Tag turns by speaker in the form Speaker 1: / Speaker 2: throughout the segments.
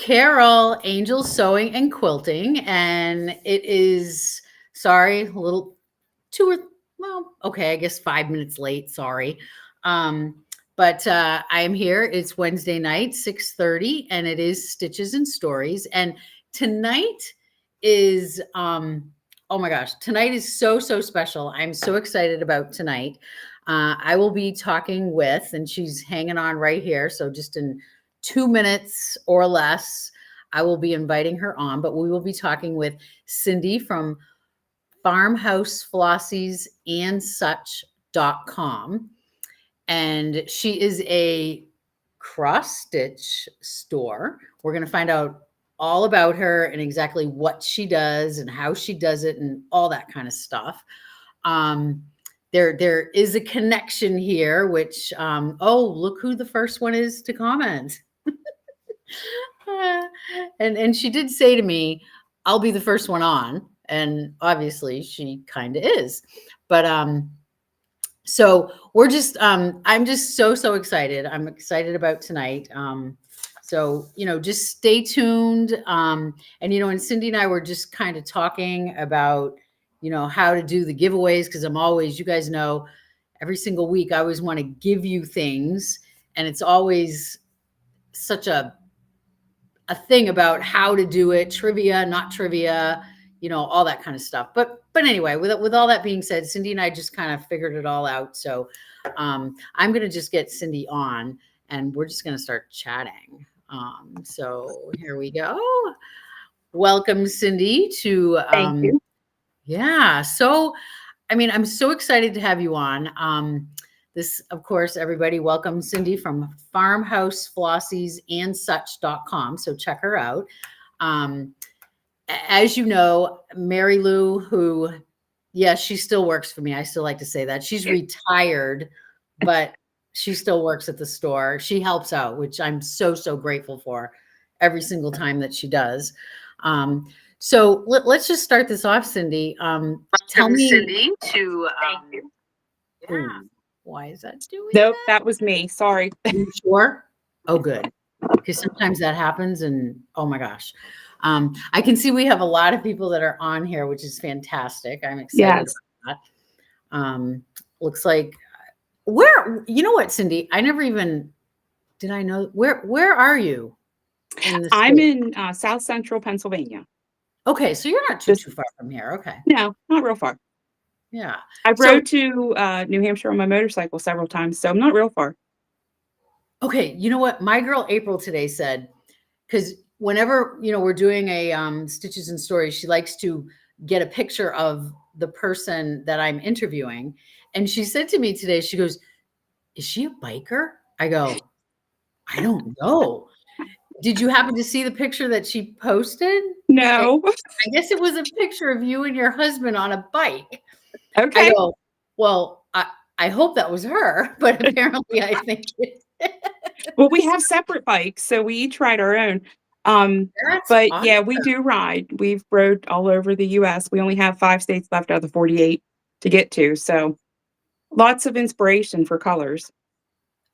Speaker 1: Carol, Angel Sewing and Quilting, and it is, sorry, a little okay, I guess 5 minutes late, sorry. But I am here. It's Wednesday night, 6:30, and it is Stitches and Stories. And tonight is, oh my gosh, tonight is so special. I'm so excited about tonight. I will be talking with, and she's hanging on right here, so just in 2 minutes or less, I will be inviting her on, but we will be talking with Cindy from 𝗤𝗂𝗶𝗹𝘀.com. And she is a cross stitch store. We're going to find out all about her and exactly what she does and how she does it and all that kind of stuff. There is a connection here, which, oh, look who the first one is to comment. And she did say to me, I'll be the first one on. And obviously she kind of is. But so we're just, I'm just so excited. I'm excited about tonight. So, just stay tuned. And, and Cindy and I were just kind of talking about, how to do the giveaways. Cause I'm always, you guys know, every single week, I always want to give you things. And it's always such a thing about how to do it, trivia, not trivia, all that kind of stuff. But anyway, with all that being said, Cindy and I just kind of figured it all out. So I'm going to just get Cindy on and we're just going to start chatting. So here we go. Welcome, Cindy, to,
Speaker 2: thank you.
Speaker 1: Yeah. So, I'm so excited to have you on. This, of course, everybody, welcome Cindy from 𝗤𝗂𝗶𝗴𝗁.com. So check her out. As you know, Mary Lou, who, yes, she still works for me. I still like to say that. She's retired, but she still works at the store. She helps out, which I'm so grateful for every single time that she does. So let's just start this off, Cindy. Tell me,
Speaker 2: Cindy, to thank you.
Speaker 1: Yeah. Why is that doing
Speaker 2: Nope, that was me. Sorry.
Speaker 1: Are you sure? Oh, good. Because sometimes that happens and oh my gosh. I can see we have a lot of people that are on here, which is fantastic. I'm excited about that. Looks like you know what, Cindy? I never even, did I know, where are you?
Speaker 2: I'm in South Central Pennsylvania.
Speaker 1: Okay, so you're not too far from here. Okay.
Speaker 2: No, not real far.
Speaker 1: Yeah.
Speaker 2: I rode to New Hampshire on my motorcycle several times, so I'm not real far.
Speaker 1: Okay, you know what? My girl April today said, because whenever, we're doing a Stitches and Stories, she likes to get a picture of the person that I'm interviewing. And she said to me today, she goes, is she a biker? I go, I don't know. Did you happen to see the picture that she posted?
Speaker 2: No.
Speaker 1: I guess it was a picture of you and your husband on a bike.
Speaker 2: Okay.
Speaker 1: I go, well, I hope that was her, but apparently I think it is.
Speaker 2: Well, we have separate bikes, so we each ride our own. But
Speaker 1: awesome.
Speaker 2: Yeah, we do ride. We've rode all over the US. We only have 5 states left out of the 48 to get to, so lots of inspiration for colors.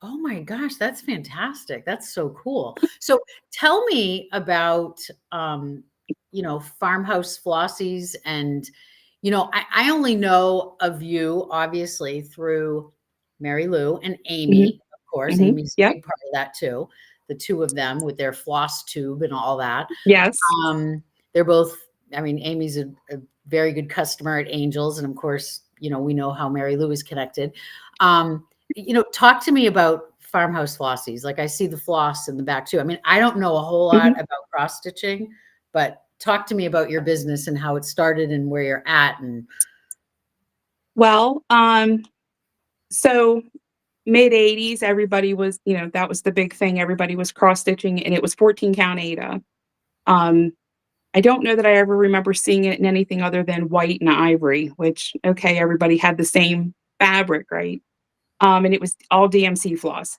Speaker 1: Oh my gosh, that's fantastic. That's so cool. So tell me about, Farmhouse Flossies. And, I only know of you, obviously, through Mary Lou and Amy, of course. Amy's a big part of that too. The two of them with their floss tube and all that.
Speaker 2: Yes.
Speaker 1: They're both, Amy's a very good customer at Angels. And of course, we know how Mary Lou is connected. Talk to me about Farmhouse Flossies. Like I see the floss in the back too. I don't know a whole lot about cross stitching, but talk to me about your business and how it started and where you're at. And
Speaker 2: well, so mid-80s, everybody was, that was the big thing. Everybody was cross stitching, and it was 14 count Aida. I don't know that I ever remember seeing it in anything other than white and ivory, which, okay, everybody had the same fabric, right? And it was all DMC floss.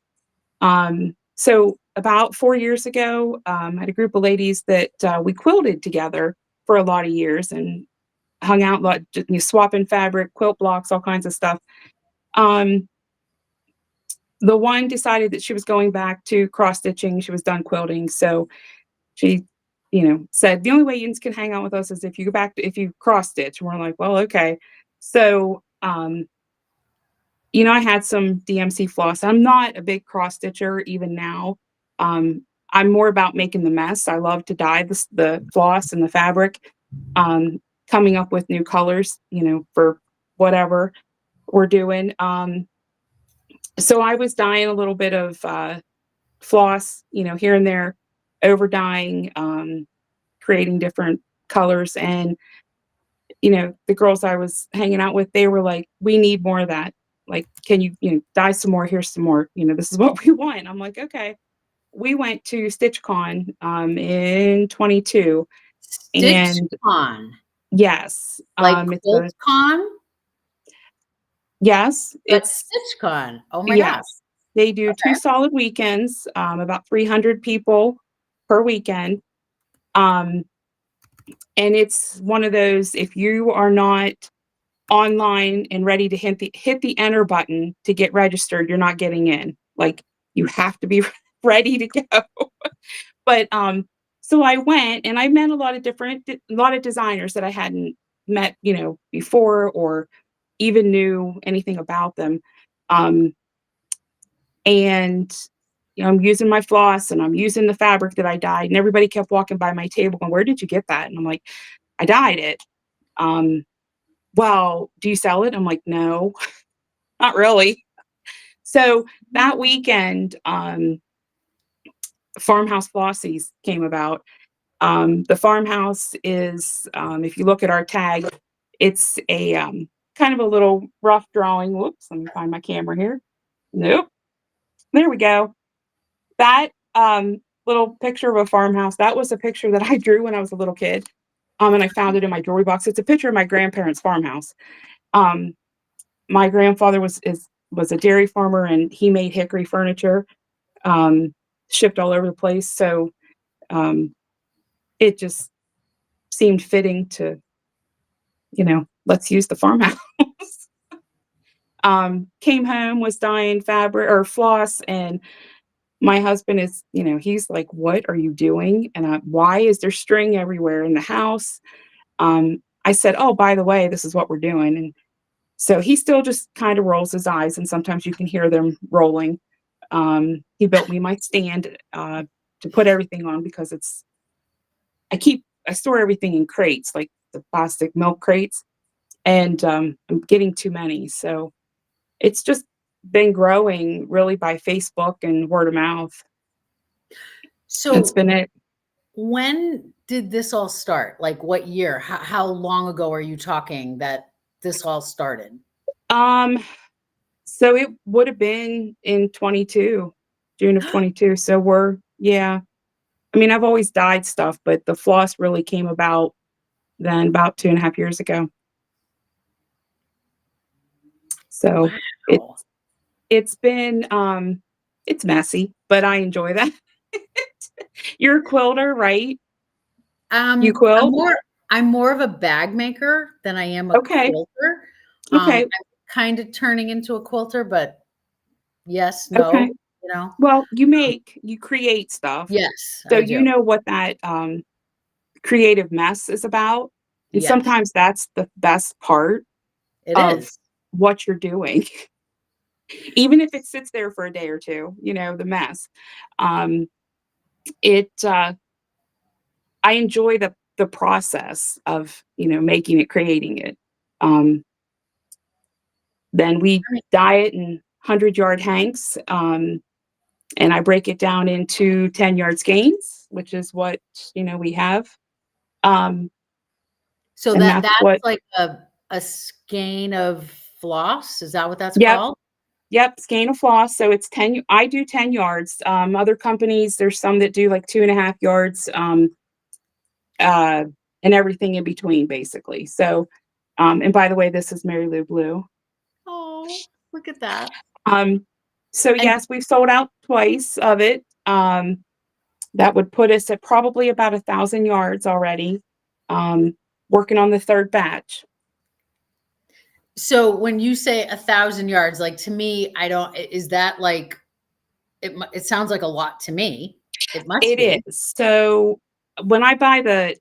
Speaker 2: So about 4 years ago, I had a group of ladies that we quilted together for a lot of years and hung out, swapping fabric, quilt blocks, all kinds of stuff. The one decided that she was going back to cross stitching. She was done quilting. So she, said the only way you can hang out with us is if you go back if you cross stitch. And we're like, well, okay. So, I had some DMC floss. I'm not a big cross stitcher even now. I'm more about making the mess. I love to dye the floss and the fabric, coming up with new colors, for whatever we're doing. So I was dyeing a little bit of floss, here and there, over dyeing, creating different colors. And, the girls I was hanging out with, they were like, we need more of that. Like, can you, dye some more? Here's some more, this is what we want. I'm like, okay. We went to StitchCon in 22,
Speaker 1: Stitch
Speaker 2: and
Speaker 1: Con,
Speaker 2: yes,
Speaker 1: like
Speaker 2: it's
Speaker 1: Quilt Con,
Speaker 2: yes,
Speaker 1: but
Speaker 2: it's
Speaker 1: Stitch Con. Oh my gosh.
Speaker 2: yes, they do 2
Speaker 1: Okay.
Speaker 2: solid weekends, about 300 people per weekend. And it's one of those, if you are not online and ready to hit the enter button to get registered, you're not getting in. Like, you have to be ready to go. But so I went and I met a lot of designers that I hadn't met, before, or even knew anything about them. Um, and I'm using my floss and I'm using the fabric that I dyed, and everybody kept walking by my table going, "Where did you get that?" And I'm like, "I dyed it." Um, well, do you sell it? I'm like, "No, not really." So that weekend, Farmhouse Flossies came about. The farmhouse is, if you look at our tag, it's a kind of a little rough drawing. Whoops, let me find my camera here. Nope, there we go. That little picture of a farmhouse, that was a picture that I drew when I was a little kid. And I found it in my jewelry box. It's a picture of my grandparents' farmhouse. Um, my grandfather was a dairy farmer, and he made hickory furniture, um, shipped all over the place. So um, it just seemed fitting to, let's use the farmhouse. Came home, was dyeing fabric or floss, and my husband is, he's like, "What are you doing? And why is there string everywhere in the house?" I said, "Oh, by the way, this is what we're doing." And so he still just kind of rolls his eyes, and sometimes you can hear them rolling. He built me my stand to put everything on, because I store everything in crates, like the plastic milk crates, and I'm getting too many. So it's just been growing really by Facebook and word of mouth. That's
Speaker 1: So
Speaker 2: been it.
Speaker 1: when did this all start? Like what year? How long ago are you talking that this all started?
Speaker 2: Um, so it would have been in 22, June of 22. So yeah. I mean, I've always dyed stuff, but the floss really came about then, about 2.5 years ago. So
Speaker 1: Wow.
Speaker 2: it's been, it's messy, but I enjoy that. You're a quilter, right? You
Speaker 1: Um, I'm
Speaker 2: quilt?
Speaker 1: more I'm more of a bag maker than I am a
Speaker 2: Okay.
Speaker 1: quilter.
Speaker 2: Okay.
Speaker 1: I'm kind of turning into a quilter, but yes,
Speaker 2: Okay.
Speaker 1: no, you know.
Speaker 2: Well, you create stuff.
Speaker 1: Yes,
Speaker 2: So
Speaker 1: I
Speaker 2: you
Speaker 1: do.
Speaker 2: know what that creative mess is about. And
Speaker 1: Yes,
Speaker 2: sometimes that's the best part
Speaker 1: it
Speaker 2: of
Speaker 1: is.
Speaker 2: what you're doing. Even if it sits there for a day or two, the mess. Um, it I enjoy the process of, making it, creating it. Um, then we
Speaker 1: I mean,
Speaker 2: dye it in 100-yard hanks, and I break it down into 10-yard skeins, which is what, we have. Um,
Speaker 1: so
Speaker 2: and
Speaker 1: that's
Speaker 2: that's what
Speaker 1: like a skein of floss. Is that what that's
Speaker 2: Yep,
Speaker 1: called?
Speaker 2: yep, skein of floss, so it's 10 I do 10 yards. Other companies, there's some that do, like, 2.5 yards, uh, and everything in between, basically. So, and by the way, this is Mary Lou Blue.
Speaker 1: Oh, look at that.
Speaker 2: Um, so
Speaker 1: And
Speaker 2: yes, we've sold out twice of it. That would put us at probably about 1,000 yards already. Working on the third batch.
Speaker 1: so when you say 1,000 yards, like to me, I don't, is that like, it sounds like a lot to me. It must
Speaker 2: It
Speaker 1: be.
Speaker 2: is. So when I buy the,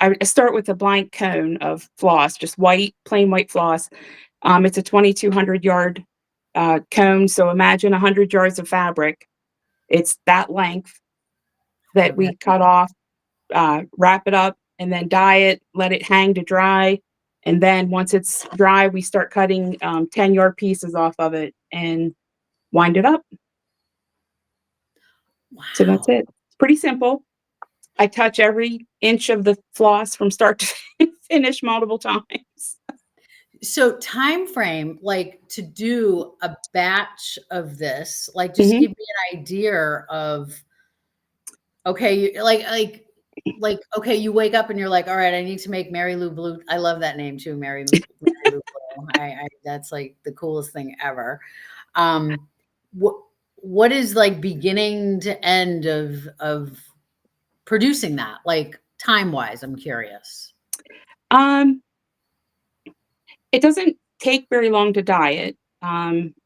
Speaker 2: I start with a blank cone of floss, just white, plain white floss. It's a 2,200 yard cone. So imagine 100 yards of fabric. It's that length that
Speaker 1: Okay.
Speaker 2: we cut off, wrap it up, and then dye it, let it hang to dry. And then once it's dry, we start cutting 10-yard pieces off of it and wind it up. So that's
Speaker 1: Wow.
Speaker 2: it. It's pretty simple. I touch every inch of the floss from start to finish multiple times.
Speaker 1: So time frame, like to do a batch of this, like just
Speaker 2: Mhm.
Speaker 1: give me an idea of okay, okay, you wake up and you're like, all right, I need to make Mary Lou Blue. I love that name too, Mary Lou Blue. That's like the coolest thing ever. Um, what what is like beginning to end of producing that, like time wise? I'm curious.
Speaker 2: Um, it doesn't take very long to dye it.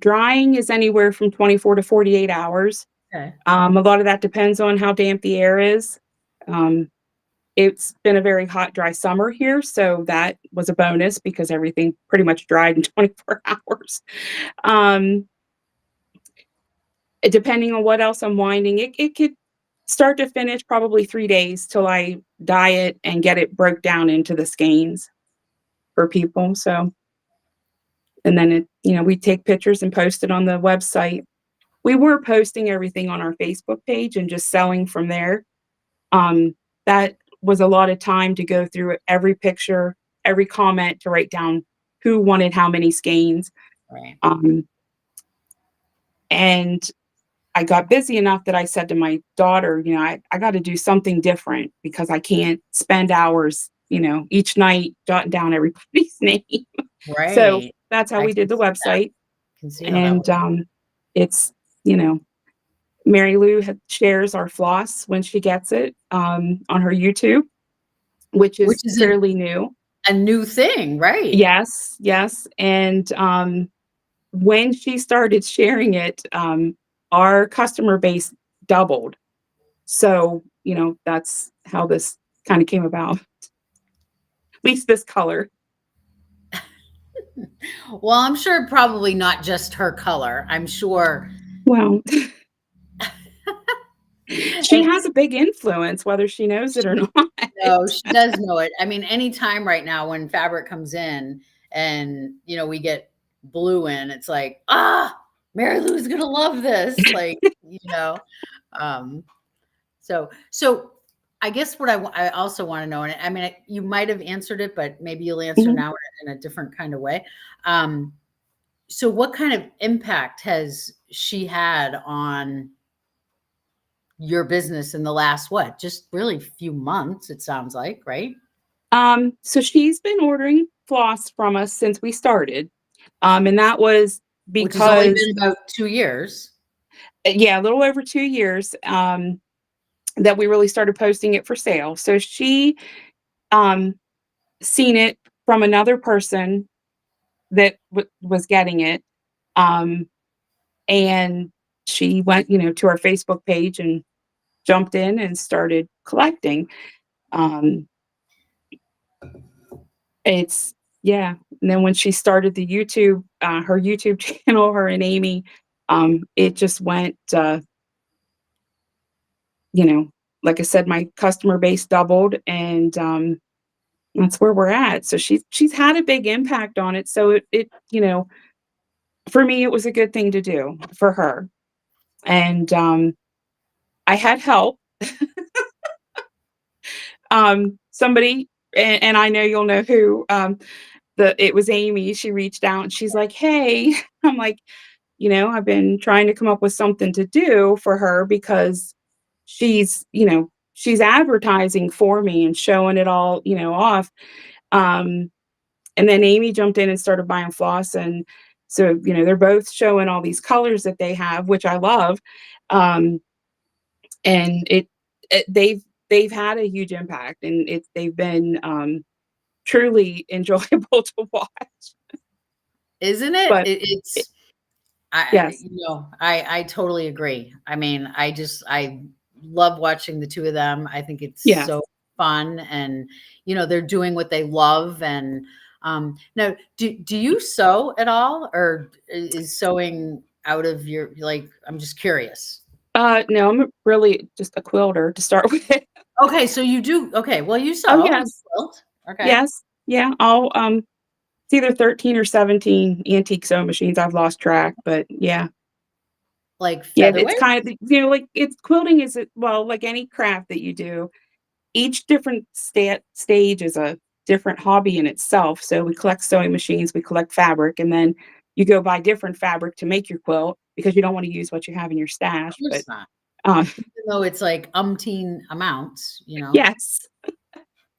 Speaker 2: Drying is anywhere from 24 to 48 hours.
Speaker 1: Okay.
Speaker 2: A lot of that depends on how damp the air is. Um, it's been a very hot, dry summer here, so that was a bonus because everything pretty much dried in 24 hours. Um, Depending on what else I'm winding, it could start to finish probably 3 days till I dye it and get it broke down into the skeins for people, so and then we take pictures and post it on the website. We were posting everything on our Facebook page and just selling from there. That was a lot of time to go through every picture, every comment to write down who wanted how many skeins.
Speaker 1: Right.
Speaker 2: Um, and I got busy enough that I said to my daughter, I got to do something different because I can't spend hours, each night jotting down everybody's name. So
Speaker 1: Right.
Speaker 2: that's how
Speaker 1: I
Speaker 2: we
Speaker 1: can
Speaker 2: did the
Speaker 1: see that.
Speaker 2: website.
Speaker 1: Can see how that would.
Speaker 2: And it's, you know, Mary Lou shares our floss when she gets it on her YouTube, which
Speaker 1: Which
Speaker 2: is
Speaker 1: is
Speaker 2: fairly new.
Speaker 1: a new thing, right?
Speaker 2: Yes, yes. And when she started sharing it, our customer base doubled. So, that's how this kind of came about. At least this color.
Speaker 1: Well, I'm sure probably not just her color. I'm sure.
Speaker 2: Well, she
Speaker 1: And
Speaker 2: has a big influence, whether she knows it or not.
Speaker 1: no, she does know it. I mean, anytime right now when fabric comes in and, we get blue in, it's like, Mary Lou's gonna love this. Like, um, so I guess what I also want to know, and I mean, you might have answered it, but maybe you'll answer
Speaker 2: Mhm.
Speaker 1: now in a different kind of way. Um, so what kind of impact has she had on your business in the last what? Just really few months, it sounds like, right?
Speaker 2: So she's been ordering floss from us since we started. And that was
Speaker 1: Which has only
Speaker 2: because,
Speaker 1: been about 2 years.
Speaker 2: yeah, a little over 2 years that we really started posting it for sale. So she um, seen it from another person that was getting it. Um, and she went, to our Facebook page and jumped in and started collecting. Um, it's yeah. And then when she started the YouTube, her YouTube channel, her and Amy, it just went, like I said, my customer base doubled, and that's where we're at. So she's had a big impact on it. So for me, it was a good thing to do for her. And I had help. Somebody, and I know you'll know who. It was Amy. She reached out and she's like, "Hey," I'm like, I've been trying to come up with something to do for her because she's advertising for me and showing it all, off. Um, and then Amy jumped in and started buying floss, and so they're both showing all these colors that they have, which I love. Um, and they've had a huge impact, and they've been truly enjoyable to watch.
Speaker 1: Isn't it?
Speaker 2: But
Speaker 1: It's I
Speaker 2: yes.
Speaker 1: I totally agree. I mean, I love watching the two of them. I think it's
Speaker 2: Yeah.
Speaker 1: so fun, and they're doing what they love. And now, do you sew at all, or is sewing out of your, like, I'm just curious.
Speaker 2: No, I'm really just a quilter to start with.
Speaker 1: Okay, so you do. Okay, well, you
Speaker 2: Oh,
Speaker 1: sew, you
Speaker 2: yes.
Speaker 1: quilt. Okay,
Speaker 2: Yes. Yeah. It's either 13 or 17 antique sewing machines. I've lost track, but yeah.
Speaker 1: like
Speaker 2: Yeah, it's
Speaker 1: featherweight.
Speaker 2: kind of, like it's quilting is it well, like any craft that you do, each different stage is a different hobby in itself. So we collect sewing machines, we collect fabric, and then you go buy different fabric to make your quilt because you don't want to use what you have in your
Speaker 1: Of
Speaker 2: stash. But
Speaker 1: course not.
Speaker 2: um,
Speaker 1: Even though it's like umpteen amounts,
Speaker 2: yes,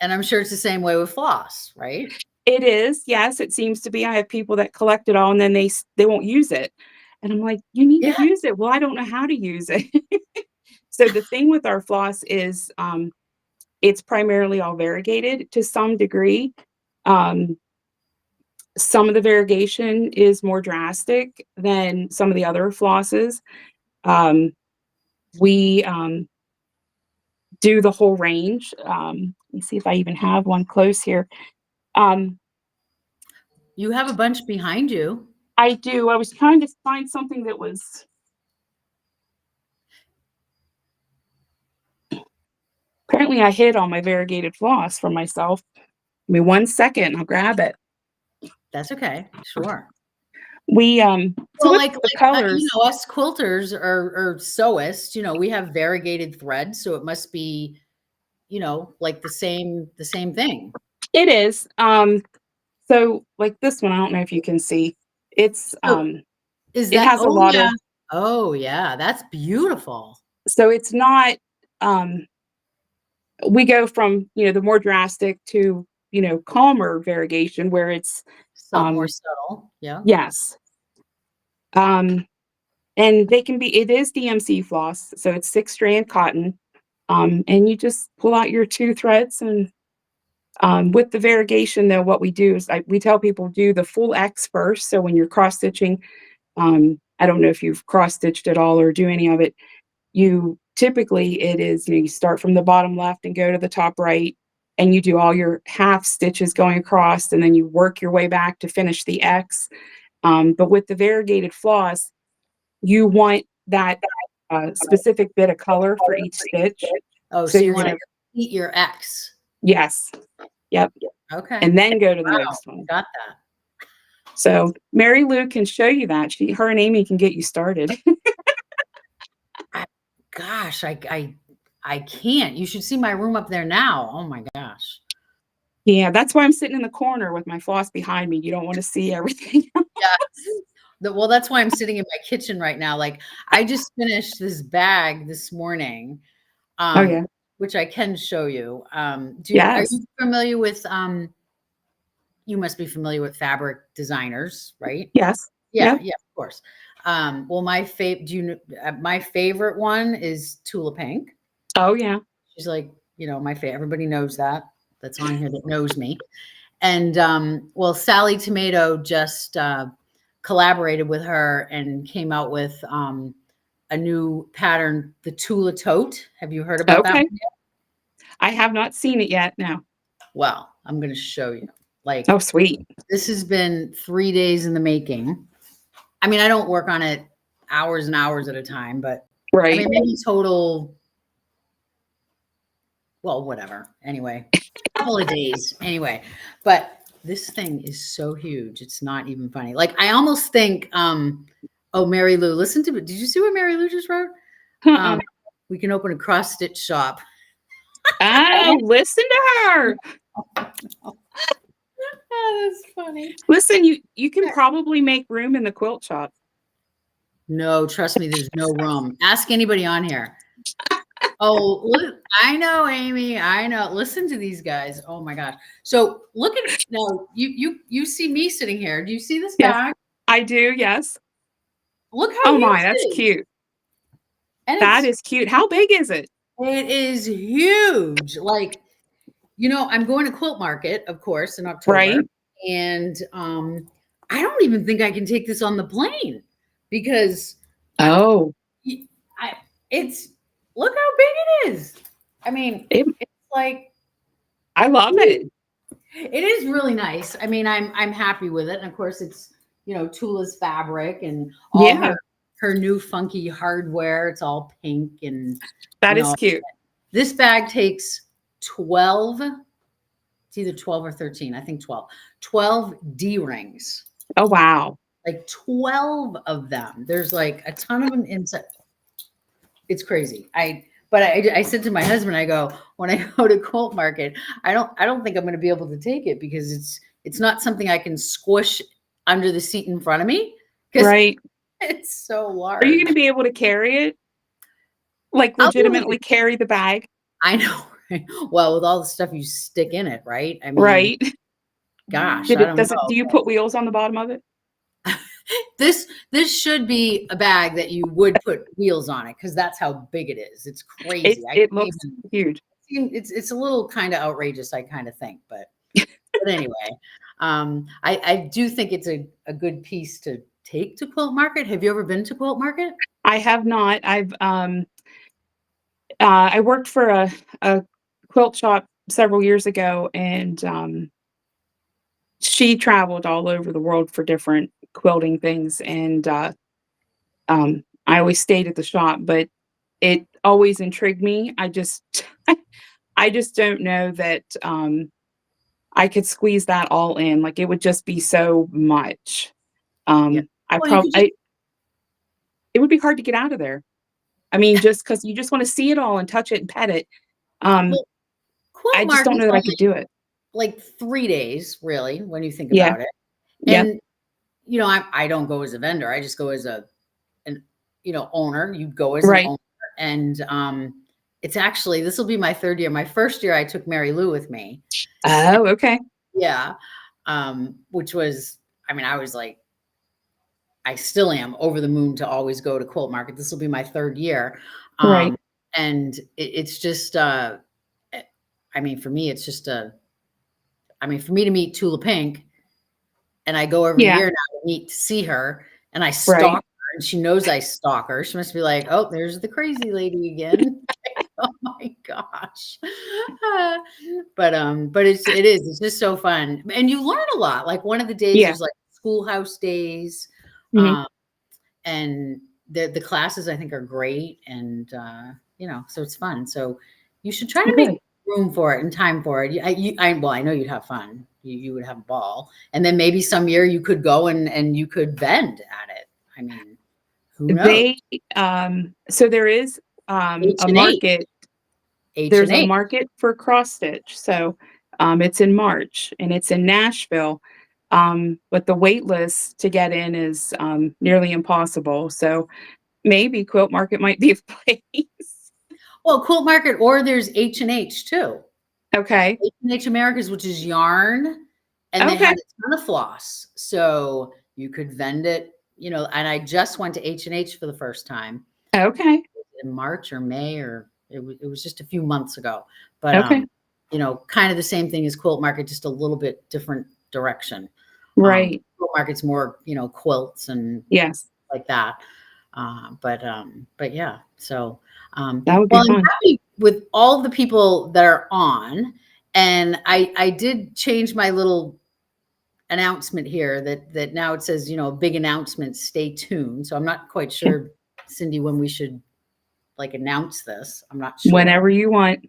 Speaker 1: and I'm sure it's the same way with floss, right?
Speaker 2: it is. Yes, it seems to be. I have people that collect it all and then they won't use it. And I'm like, "You need to
Speaker 1: Yeah.
Speaker 2: use it." "Well, I don't know how to use it." So the thing with our floss is, it's primarily all variegated to some degree. Um, some of the variegation is more drastic than some of the other flosses. Um, we do the whole range. Let me see if I even have one close here. Um,
Speaker 1: You have a bunch behind you.
Speaker 2: I do. I was trying to find something that was apparently I hid all my variegated floss from myself. Give me 1 second, I'll grab it.
Speaker 1: That's okay. Sure.
Speaker 2: We so
Speaker 1: Well,
Speaker 2: with
Speaker 1: like,
Speaker 2: the colors,
Speaker 1: us quilters or sewists, we have variegated thread, so it must be, like the same thing.
Speaker 2: it is. So like this one, I don't know if you can see. It's
Speaker 1: So is
Speaker 2: it
Speaker 1: that?
Speaker 2: has a
Speaker 1: Oh
Speaker 2: lot
Speaker 1: yeah.
Speaker 2: of
Speaker 1: Oh yeah. That's beautiful.
Speaker 2: so it's not um we go from, the more drastic to, calmer variegation where it's
Speaker 1: Some more
Speaker 2: um
Speaker 1: subtle. Yeah.
Speaker 2: yes. Um and they can be it is DMC floss, so it's 6-strand cotton. And you just pull out your 2 threads and with the variegation though, what we do is we tell people do the full X first. So when you're cross stitching, I don't know if you've cross stitched at all or do any of it. You typically it is, you start from the bottom left and go to the top right, and you do all your half stitches going across, and then you work your way back to finish the X. But with the variegated floss, you want that specific bit of color for each stitch.
Speaker 1: Oh,
Speaker 2: So
Speaker 1: so you
Speaker 2: you're
Speaker 1: want
Speaker 2: gonna
Speaker 1: to eat your X.
Speaker 2: yes, yep,
Speaker 1: Okay.
Speaker 2: and then go to the
Speaker 1: Wow.
Speaker 2: next one.
Speaker 1: Got that.
Speaker 2: So Mary Lou can show you that. Her and Amy can get you started.
Speaker 1: I, gosh, I can't. You should see my room up there now. Oh my gosh.
Speaker 2: Yeah, that's why I'm sitting in the corner with my floss behind me. You don't want to see everything.
Speaker 1: Yes. Well, that's why I'm sitting in my kitchen right now. Like, I just finished this bag this morning,
Speaker 2: Oh yeah.
Speaker 1: which I can show you. Are
Speaker 2: Yes.
Speaker 1: you familiar with you must be familiar with fabric designers, right?
Speaker 2: Yes.
Speaker 1: Yeah,
Speaker 2: Yep.
Speaker 1: yeah, of course. Well, my favorite one is 𝗤𝗂𝗶𝗶𝗴𝗀.
Speaker 2: Oh yeah.
Speaker 1: She's like, my favorite. Everybody knows that. That's on here that knows me. And well, Sally Tomato just collaborated with her and came out with a new pattern, the 𝗤𝗂𝗄𝗏. Have you heard about that
Speaker 2: Okay.
Speaker 1: one yet?
Speaker 2: I have not seen it yet. No.
Speaker 1: Well, I'm going to show you. Like,
Speaker 2: Oh, sweet.
Speaker 1: this has been 3 days in the making. I mean, I don't work on it hours and hours at a time, but I
Speaker 2: Right.
Speaker 1: mean, maybe total, well, whatever. Anyway, a couple of days. Anyway, but this thing is so huge. It's not even funny. Like, I almost think, oh, Mary Lou, listen to it. Did you see what Mary Lou just wrote?
Speaker 2: Uh-uh.
Speaker 1: We can open a cross stitch shop.
Speaker 2: Oh, listen to her.
Speaker 1: Oh, that's funny.
Speaker 2: Listen, you can probably make room in the quilt shop.
Speaker 1: No, trust me, there's no room. Ask anybody on here. Oh, I know, Amy. I know. Listen to these guys. Oh my gosh. So look at it. Now you see me sitting here. Do you see this
Speaker 2: Yes,
Speaker 1: bag?
Speaker 2: I do. Yes.
Speaker 1: Look how
Speaker 2: Oh
Speaker 1: huge
Speaker 2: my,
Speaker 1: it
Speaker 2: that's
Speaker 1: is.
Speaker 2: cute.
Speaker 1: And
Speaker 2: That is cute. How big is it?
Speaker 1: it is huge. Like, I'm going to Quilt Market, of course, in October.
Speaker 2: Right.
Speaker 1: And I don't even think I can take this on the plane because
Speaker 2: Oh.
Speaker 1: I, it's look how big it is. I mean, it's like,
Speaker 2: I love it.
Speaker 1: it is really nice. I mean, I'm happy with it. And of course it's, 𝗤𝗂𝗶𝗶𝗴's fabric and all
Speaker 2: Yeah,
Speaker 1: her new funky hardware. It's all pink and,
Speaker 2: that
Speaker 1: you
Speaker 2: is
Speaker 1: know,
Speaker 2: cute.
Speaker 1: this bag takes 12, it's either 12 or 13, I think 12, 12 D-rings.
Speaker 2: Oh, wow.
Speaker 1: Like 12 of them. There's like a ton of them inside. It's crazy. But I said to my husband, I go, when I go to Quilt Market, I don't think I'm going to be able to take it because it's not something I can squish under the seat in front of me because
Speaker 2: Right.
Speaker 1: it's so large.
Speaker 2: Are you going to be able to carry it? Like legitimately carry the bag?
Speaker 1: I know. Right? Well, with all the stuff you stick in it, right? I mean,
Speaker 2: Right.
Speaker 1: gosh, I don't know.
Speaker 2: Do you put wheels on the bottom of it?
Speaker 1: This should be a bag that you would put wheels on it because that's how big it is. It's crazy.
Speaker 2: It looks huge.
Speaker 1: It's a little kind of outrageous, I kind of think, but anyway, I do think it's a good piece to take to Quilt Market. Have you ever been to Quilt Market?
Speaker 2: I have not. I worked for a quilt shop several years ago, and she traveled all over the world for different quilting things, and I always stayed at the shop, but it always intrigued me. I just I just don't know that I could squeeze that all in. Like, it would just be so much.
Speaker 1: Yeah.
Speaker 2: I
Speaker 1: Well, you could
Speaker 2: probably it would be hard to get out of there. I mean, just because you just wanna see it all and touch it and pet it.
Speaker 1: well,
Speaker 2: I
Speaker 1: Quilt
Speaker 2: just don't
Speaker 1: Market's
Speaker 2: know that I
Speaker 1: only
Speaker 2: could do it.
Speaker 1: like 3 days, really, when you think
Speaker 2: Yeah,
Speaker 1: about it.
Speaker 2: yeah,
Speaker 1: And I don't go as a vendor. I just go as an owner. You go as an
Speaker 2: right.
Speaker 1: owner, and it's actually this will be my 3rd year. My 1st year, I took Mary Lou with me.
Speaker 2: Oh, okay.
Speaker 1: Yeah, which was, I mean, I was like, I still am over the moon to always go to Quilt Market. This will be my 3rd year,
Speaker 2: Right.
Speaker 1: and it's just, I mean, for me, it's just I mean, for me to meet Tula Pink, and I go every
Speaker 2: Yeah,
Speaker 1: year now to see her, and I stalk
Speaker 2: right.
Speaker 1: her, and she knows I stalk her. She must be like, "Oh, there's the crazy lady again." Oh my gosh. But it's just so fun. And you learn a lot. Like one of the days
Speaker 2: Yeah.
Speaker 1: there's like schoolhouse days.
Speaker 2: Mhm.
Speaker 1: Um, and the classes I think are great. And so it's fun. So you should try to make
Speaker 2: Good.
Speaker 1: room for it and time for it. Well, I know you'd have fun. You would have a ball. And then maybe some year you could go and you could vend at it. I mean, who knows?
Speaker 2: They, so there is,
Speaker 1: H
Speaker 2: a
Speaker 1: and H,
Speaker 2: market
Speaker 1: H and
Speaker 2: there's a
Speaker 1: H.
Speaker 2: market for cross stitch, so, it's in March, and it's in Nashville, but the wait list to get in is, nearly impossible, so maybe Quilt Market might be a place.
Speaker 1: Well, Quilt Market, or there's H&H too.
Speaker 2: Okay,
Speaker 1: H&H Americas, which is yarn, and they
Speaker 2: okay,
Speaker 1: had a ton of floss. So you could vend it, and I just went to H&H for the first time
Speaker 2: okay,
Speaker 1: in March or May, or it was just a few months ago. But
Speaker 2: okay,
Speaker 1: kind of the same thing as Quilt Market, just a little bit different direction.
Speaker 2: right,
Speaker 1: Quilt Market's more, quilts and
Speaker 2: yes,
Speaker 1: like that. But yeah, so
Speaker 2: that would be
Speaker 1: well, I'm
Speaker 2: fun.
Speaker 1: happy with all the people that are on, and I did change my little announcement here that now it says, big announcement, stay tuned. So I'm not quite
Speaker 2: Yeah,
Speaker 1: sure, Cindy, when we should like announce this. I'm not sure.
Speaker 2: whenever you want.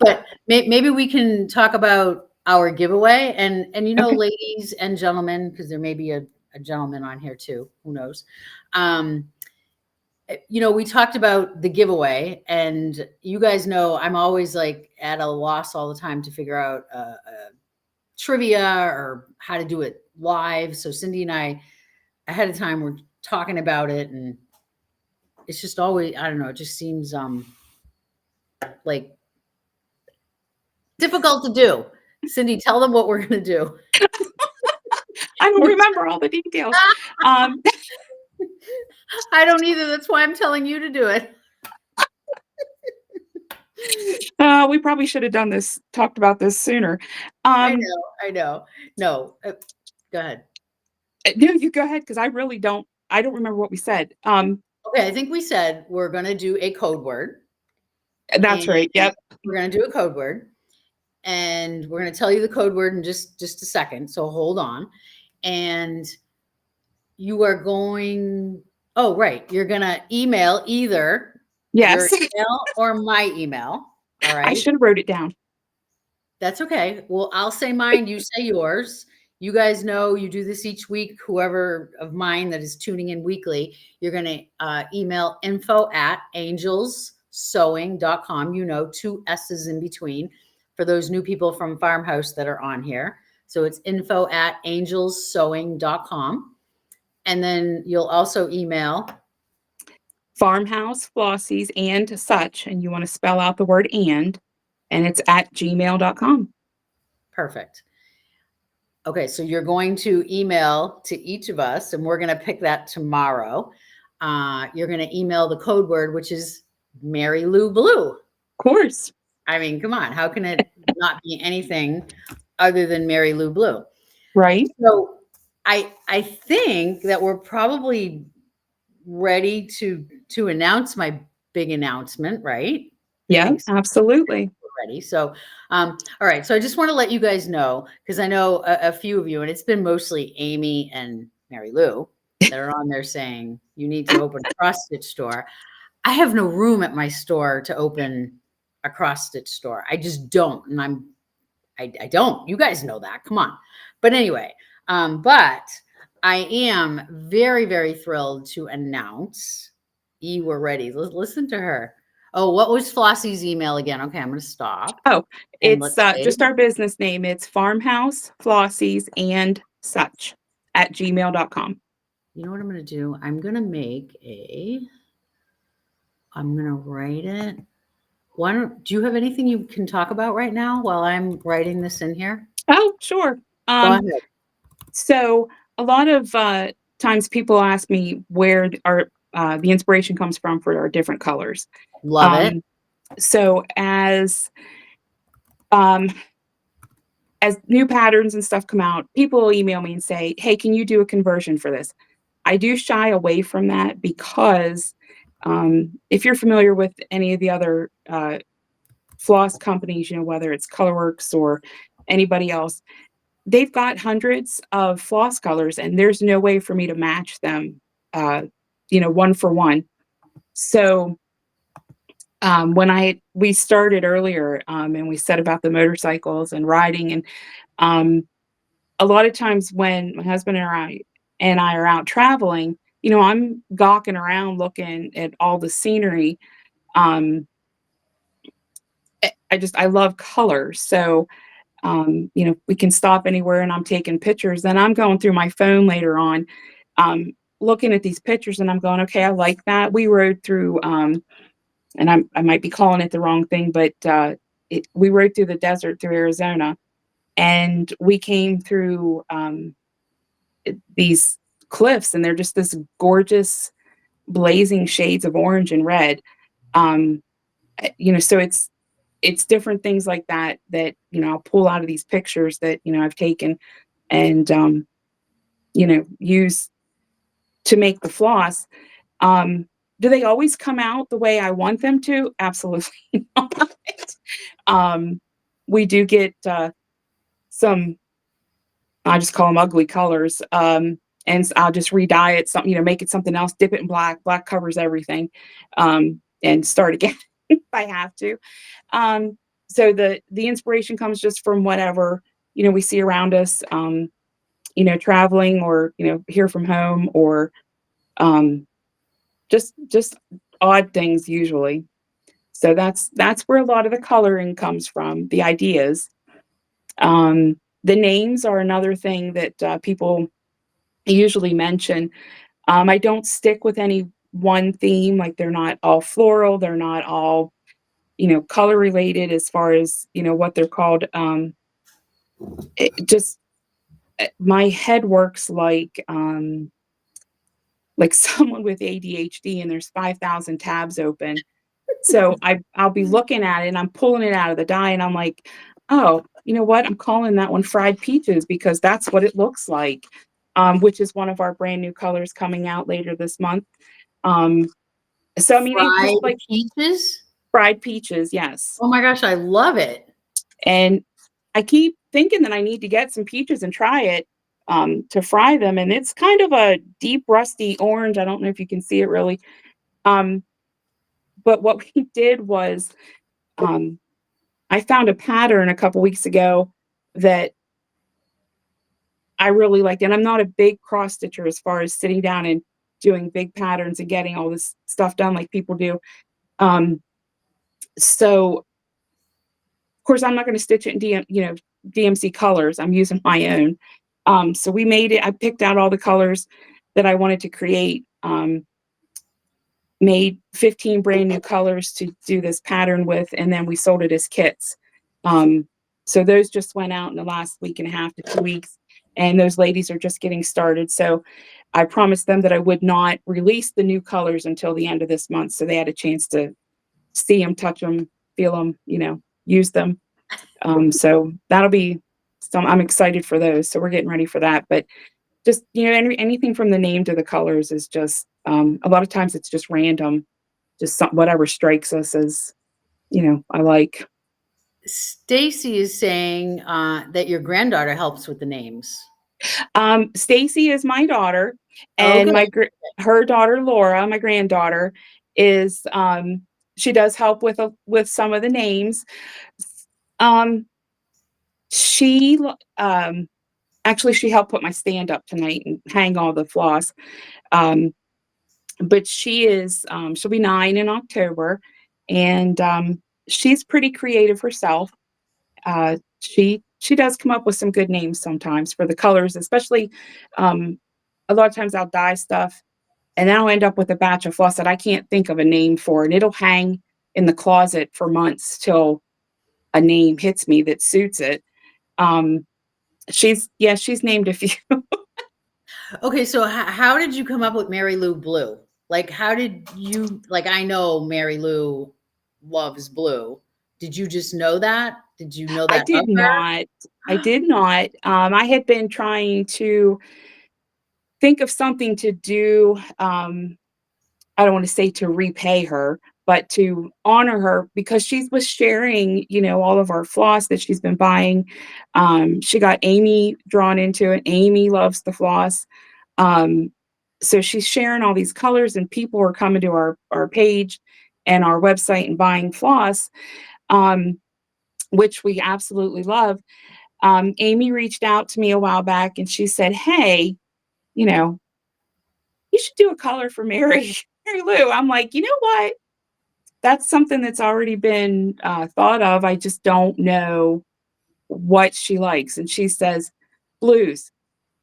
Speaker 1: But maybe we can talk about our giveaway and
Speaker 2: Okay,
Speaker 1: ladies and gentlemen, because there may be a gentleman on here too. Who knows? Um, we talked about the giveaway, and you guys know I'm always like at a loss all the time to figure out a trivia or how to do it live. So Cindy and I ahead of time were talking about it, and it's just always, I don't know, it just seems like difficult to do. Cindy, tell them what we're gonna do.
Speaker 2: I don't remember all the details. Um,
Speaker 1: I don't either. That's why I'm telling you to do it.
Speaker 2: we probably should have talked about this sooner.
Speaker 1: I
Speaker 2: Um,
Speaker 1: know. I know. No, go ahead.
Speaker 2: no, you go ahead because I don't remember what we said.
Speaker 1: Okay, I think we said we're gonna do a code word.
Speaker 2: That's
Speaker 1: And
Speaker 2: right. Yep.
Speaker 1: we're gonna do a code word. And we're gonna tell you the code word in just a second. So hold on. And you are going, oh, right. You're gonna email either your
Speaker 2: Yes.
Speaker 1: email or my email. All
Speaker 2: I
Speaker 1: right.
Speaker 2: should have wrote it down.
Speaker 1: That's okay. Well, I'll say mine, you say yours. You guys know you do this each week. Whoever of mine that is tuning in weekly, you're going to email info@angelssewing.com. You know, 2 S's in between for those new people from Farmhouse that are on here. So it's info@angelssewing.com. And then you'll also email.
Speaker 2: Farmhouse, Flossies, and such. And you want to spell out the word and it's at gmail.com.
Speaker 1: Perfect. Okay, so you're going to email to each of us, and we're going to pick that tomorrow. You're going to email the code word, which is Mary Lou Blue.
Speaker 2: Of course.
Speaker 1: I mean, come on, how can it not be anything other than Mary Lou Blue?
Speaker 2: Right.
Speaker 1: So I think that we're probably ready to announce my big announcement, right?
Speaker 2: Yeah, absolutely.
Speaker 1: Ready. So, all right. So I just want to let you guys know, because I know a few of you, and it's been mostly Amy and Mary Lou that are on there saying you need to open a cross stitch store. I have no room at my store to open a cross stitch store. I just don't. And I don't. You guys know that. Come on. But anyway, but I am very, very thrilled to announce we're ready. Listen to her. Oh, what was Flossie's email again? Okay, I'm going to stop.
Speaker 2: Oh,
Speaker 1: And
Speaker 2: it's
Speaker 1: let's see.
Speaker 2: just our business name. It's Farmhouse, Flossies, and such at gmail.com.
Speaker 1: You know what I'm going to do? I'm going to write it. Do you have anything you can talk about right now while I'm writing this in here?
Speaker 2: Oh, sure.
Speaker 1: Go ahead.
Speaker 2: So a lot of times people ask me where the inspiration comes from for our different colors.
Speaker 1: Love it.
Speaker 2: So as new patterns and stuff come out, people will email me and say, hey, can you do a conversion for this? I do shy away from that because if you're familiar with any of the other floss companies, you know, whether it's Colorworks or anybody else, they've got hundreds of floss colors and there's no way for me to match them, one for one. So when we started earlier and we said about the motorcycles and riding, and a lot of times when my husband and I are out traveling, you know, I'm gawking around looking at all the scenery. I love color. So, we can stop anywhere and I'm taking pictures. Then I'm going through my phone later on, looking at these pictures and I'm going, okay, I like that. We rode through, and I might be calling it the wrong thing, but we rode through the desert through Arizona, and we came through these cliffs, and they're just this gorgeous, blazing shades of orange and red. So it's different things like that I'll pull out of these pictures that I've taken and use to make the floss. Do they always come out the way I want them to? Absolutely not. We do get some, I just call them ugly colors. And I'll just re-dye it, make it something else, dip it in black. Black covers everything, and start again if I have to. So the inspiration comes just from whatever, we see around us, traveling or, here from home, or just odd things usually. So that's where a lot of the coloring comes from, the ideas. The names are another thing that people usually mention. I don't stick with any one theme, like they're not all floral, they're not all, color related as far as, what they're called. My head works like someone with ADHD and there's 5,000 tabs open. So I'll be looking at it and I'm pulling it out of the die and I'm like, oh, you know what? I'm calling that one fried peaches because that's what it looks like, which is one of our brand new colors coming out later this month. So I mean, it
Speaker 1: Fried
Speaker 2: just like
Speaker 1: peaches?
Speaker 2: fried peaches, yes.
Speaker 1: Oh my gosh, I love it.
Speaker 2: And I keep thinking that I need to get some peaches and try it to fry them. And it's kind of a deep rusty orange. I don't know if you can see it really. Um, but what we did was um, I found a pattern a couple weeks ago that I really liked. And I'm not a big cross stitcher as far as sitting down and doing big patterns and getting all this stuff done like people do. So of course I'm not going to stitch it in DMC colors. I'm using my own. So we made it. I picked out all the colors that I wanted to create. Made 15 brand new colors to do this pattern with, and then we sold it as kits. So those just went out in the last week and a half to 2 weeks, and those ladies are just getting started. So I promised them that I would not release the new colors until the end of this month, so they had a chance to see them, touch them, feel them, use them. So that'll be some. I'm excited for those. So we're getting ready for that. But just anything from the name to the colors is just a lot of times it's just random, just whatever strikes us as I like.
Speaker 1: Stacy is saying that your granddaughter helps with the names.
Speaker 2: Stacy is my daughter, and
Speaker 1: Okay.
Speaker 2: her daughter Laura, my granddaughter, is she does help with some of the names. She actually she helped put my stand up tonight and hang all the floss. But she'll be 9 in October, and she's pretty creative herself. She does come up with some good names sometimes for the colors, especially a lot of times I'll dye stuff and then I'll end up with a batch of floss that I can't think of a name for, and it'll hang in the closet for months till a name hits me that suits it. She's named a few.
Speaker 1: Okay, so how did you come up with Mary Lou Blue? Like, how did you, like, I know Mary Lou loves blue. Did you just know that? Did you know
Speaker 2: I
Speaker 1: that of
Speaker 2: did
Speaker 1: her?
Speaker 2: not. I did not. I had been trying to think of something to do. I don't want to say to repay her, but to honor her because she was sharing, all of our floss that she's been buying. She got Amy drawn into it. Amy loves the floss. So she's sharing all these colors, and people are coming to our page and our website and buying floss, which we absolutely love. Amy reached out to me a while back and she said, "Hey, you know, you should do a color for Mary Lou." I'm like, you know what? That's something that's already been thought of. I just don't know what she likes. And she says, blues,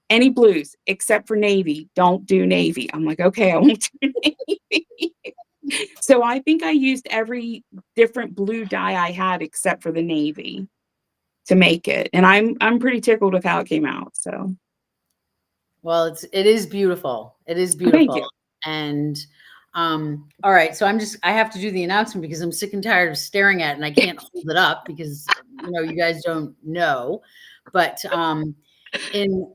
Speaker 2: any blues except for navy. Don't do navy. I'm like, okay, I won't do navy. So I think I used every different blue dye I had except for the navy to make it. And I'm pretty tickled with how it came out. So
Speaker 1: Well, it is beautiful. It is
Speaker 2: thank
Speaker 1: beautiful.
Speaker 2: you.
Speaker 1: And all right, so I have to do the announcement because I'm sick and tired of staring at it and I can't hold it up because you guys don't know. But in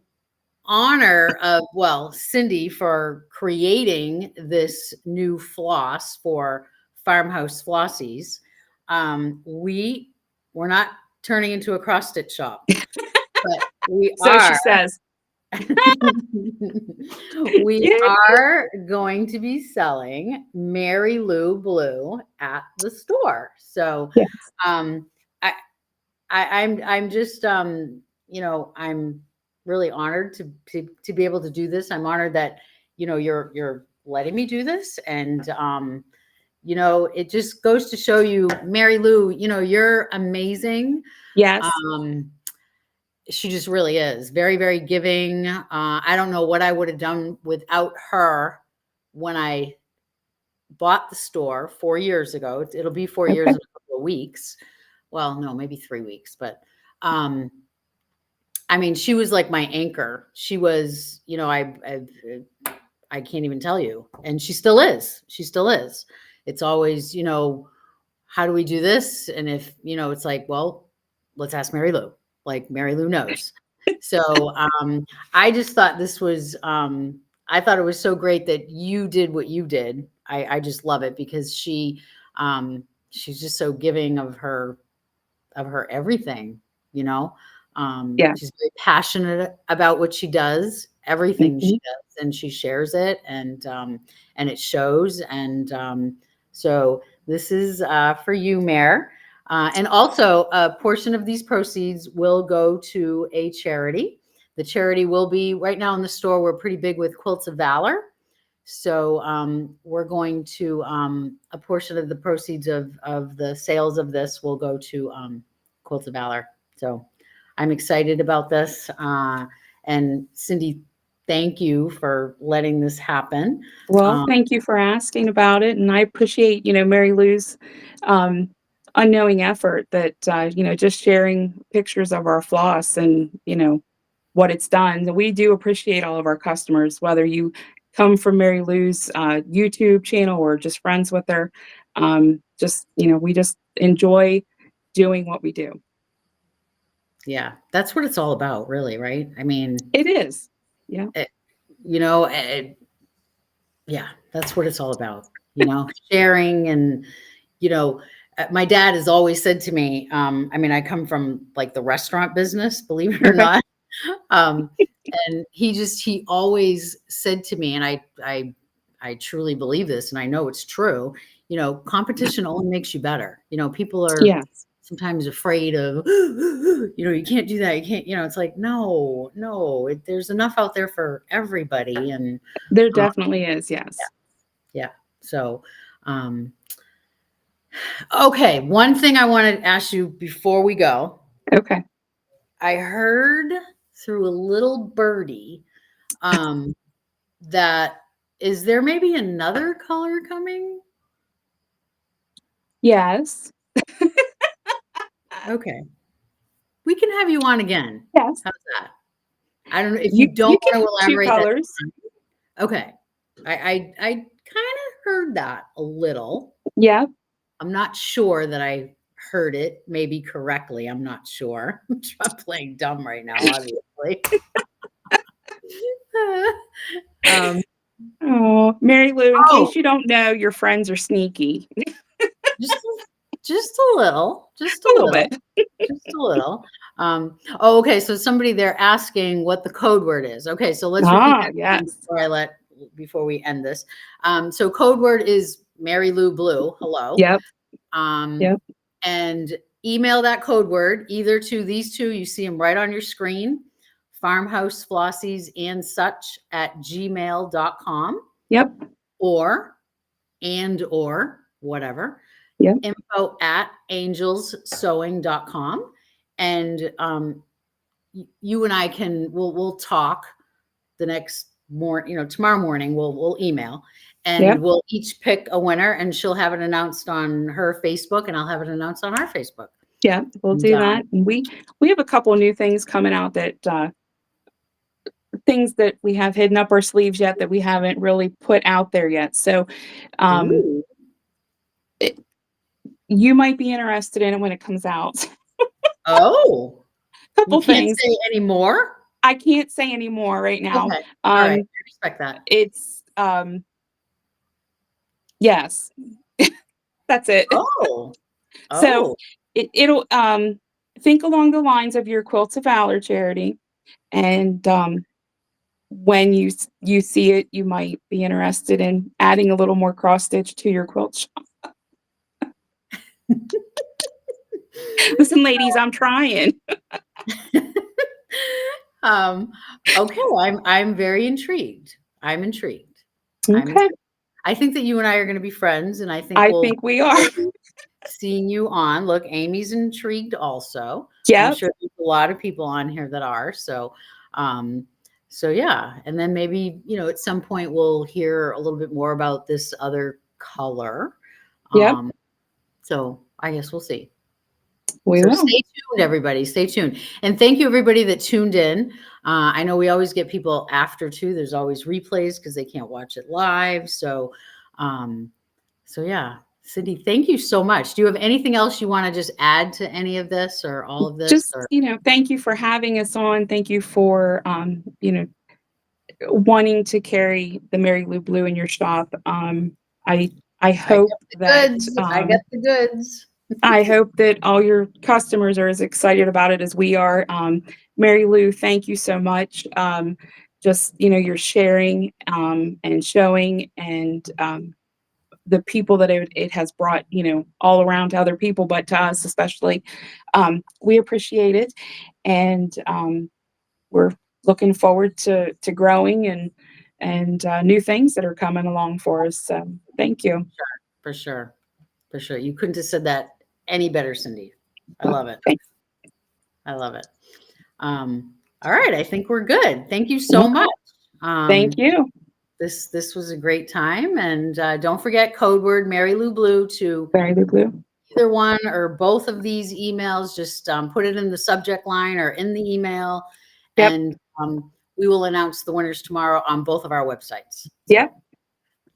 Speaker 1: honor of, well, Cindy for creating this new floss for Farmhouse Flossies, we're not turning into a cross stitch shop, but we
Speaker 2: So
Speaker 1: are.
Speaker 2: she says,
Speaker 1: We
Speaker 2: yeah.
Speaker 1: are going to be selling Mary Lou Blue at the store. So
Speaker 2: Yes.
Speaker 1: I'm just I'm really honored to be able to do this. I'm honored that you're letting me do this, and it just goes to show you, Mary Lou, you're amazing.
Speaker 2: Yes.
Speaker 1: She just really is very, very giving. I don't know what I would have done without her when I bought the store 4 years ago. It'll be 4 years
Speaker 2: Okay.
Speaker 1: in a couple of weeks. Well, no, maybe 3 weeks, but I mean, she was like my anchor. She was, I can't even tell you, and she still is. She still is. It's always, how do we do this? And if it's like, well, let's ask Mary Lou. Like Mary Lou knows. So I just thought this was I thought it was so great that you did what you did. I just love it because she's just so giving of her everything, you know.
Speaker 2: Yeah.
Speaker 1: She's very passionate about what she does, everything she
Speaker 2: Mhm.
Speaker 1: does, and she shares it, and it shows. And so this is for you, Mayor. And also, a portion of these proceeds will go to a charity. The charity will be right now in the store. We're pretty big with Quilts of Valor. So we're going to a portion of the proceeds of the sales of this will go to Quilts of Valor. So I'm excited about this. And Cindy, thank you for letting this happen.
Speaker 2: Well, thank you for asking about it, and I appreciate, Mary Lou's unknowing effort that, just sharing pictures of our floss and, what it's done. We do appreciate all of our customers, whether you come from Mary Lou's YouTube channel or just friends with her. We just enjoy doing what we do.
Speaker 1: Yeah, that's what it's all about, really, right? I mean,
Speaker 2: It is. Yeah.
Speaker 1: you know, yeah, that's what it's all about, sharing. And, my dad has always said to me, I mean, I come from like the restaurant business, believe it or
Speaker 2: Okay.
Speaker 1: not. Um, and he always said to me, and I truly believe this, and I know it's true, competition only makes you better. People are
Speaker 2: Yes.
Speaker 1: sometimes afraid of, you can't do that. You can't, it's like, no, there's enough out there for everybody. And
Speaker 2: There definitely is. Yes.
Speaker 1: yeah. So, okay. One thing I want to ask you before we go,
Speaker 2: Okay.
Speaker 1: I heard through a little birdie, that is there maybe another color coming?
Speaker 2: Yes.
Speaker 1: Okay. We can have you on again.
Speaker 2: Yes.
Speaker 1: How's that? I don't know if
Speaker 2: You
Speaker 1: you don't
Speaker 2: you can
Speaker 1: want to
Speaker 2: have two
Speaker 1: elaborate that.
Speaker 2: colors.
Speaker 1: Okay. I kind of heard that a little.
Speaker 2: Yeah.
Speaker 1: I'm not sure that I heard it maybe correctly. I'm not sure. I'm playing dumb right now, obviously. um,
Speaker 2: Oh, Mary Lou, in
Speaker 1: oh,
Speaker 2: case you don't know, your friends are sneaky.
Speaker 1: just just a little, just
Speaker 2: A
Speaker 1: a
Speaker 2: little
Speaker 1: little,
Speaker 2: bit.
Speaker 1: just a little. Okay. So somebody they're asking what the code word is. Okay, so let's repeat
Speaker 2: Ah,
Speaker 1: that again
Speaker 2: yes.
Speaker 1: before we end this. So code word is Mary Lou Blue. Hello.
Speaker 2: Yep.
Speaker 1: Um,
Speaker 2: Yep.
Speaker 1: and email that code word either to these two. You see them right on your screen, farmhouse flossies and such @gmail.com,
Speaker 2: Yep.
Speaker 1: or whatever,
Speaker 2: Yep.
Speaker 1: info@angelssewing.com. And you and I we'll talk the next tomorrow morning. We'll email, and
Speaker 2: Yep.
Speaker 1: we'll each pick a winner, and she'll have it announced on her Facebook, and I'll have it announced on our Facebook.
Speaker 2: Yeah, we'll
Speaker 1: And
Speaker 2: do that. And we have a couple of new things coming out that things that we have hidden up our sleeves yet that we haven't really put out there yet. So
Speaker 1: ooh,
Speaker 2: you might be interested in it when it comes out.
Speaker 1: oh, you
Speaker 2: Couple
Speaker 1: can't
Speaker 2: things.
Speaker 1: say any more?
Speaker 2: I can't say any more right now.
Speaker 1: Okay. All right. I respect that.
Speaker 2: It's yes. That's it.
Speaker 1: Oh.
Speaker 2: So
Speaker 1: Oh.
Speaker 2: it'll think along the lines of your Quilts of Valor charity, and when you see it, you might be interested in adding a little more cross stitch to your quilt shop. Listen, ladies, I'm trying.
Speaker 1: Okay, I'm very intrigued. I'm intrigued.
Speaker 2: Okay.
Speaker 1: I think that you and I are going to be friends, and I think
Speaker 2: I
Speaker 1: we'll
Speaker 2: think we are.
Speaker 1: be seeing you on. Look, Amy's intrigued also. I'm
Speaker 2: Yep.
Speaker 1: sure there's a lot of people on here that are. So yeah, and then maybe at some point we'll hear a little bit more about this other color.
Speaker 2: Yep.
Speaker 1: So I guess we'll see.
Speaker 2: We
Speaker 1: So
Speaker 2: will.
Speaker 1: stay tuned, everybody. Stay tuned. And thank you, everybody that tuned in. I know we always get people after too. There's always replays because they can't watch it live. So yeah. Cindy, thank you so much. Do you have anything else you want to just add to any of this or all of this?
Speaker 2: Just, thank you for having us on. Thank you for, wanting to carry the Mary Lou Blue in your shop. I
Speaker 1: I
Speaker 2: hope
Speaker 1: get the
Speaker 2: that
Speaker 1: goods. I get the goods.
Speaker 2: I hope that all your customers are as excited about it as we are. Mary Lou, thank you so much. Just, your sharing and showing, and the people that it has brought, all around to other people, but to us especially. We appreciate it. And we're looking forward to growing and new things that are coming along for us. So thank you.
Speaker 1: For sure. For sure. You couldn't have said that any better, Cindy. I love it.
Speaker 2: Thanks.
Speaker 1: I love it. All right. I think we're good. Thank you so much.
Speaker 2: Thank you.
Speaker 1: This was a great time. And don't forget code word Mary Lou Blue to
Speaker 2: Mary Lou Blue.
Speaker 1: either one or both of these emails. Just put it in the subject line or in the email.
Speaker 2: Yep.
Speaker 1: And we will announce the winners tomorrow on both of our websites. So,
Speaker 2: yep.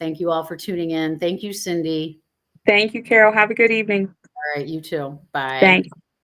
Speaker 1: Thank you all for tuning in. Thank you, Cindy.
Speaker 2: Thank you, Carol. Have a good evening.
Speaker 1: All right. You too. Bye.
Speaker 2: Thanks.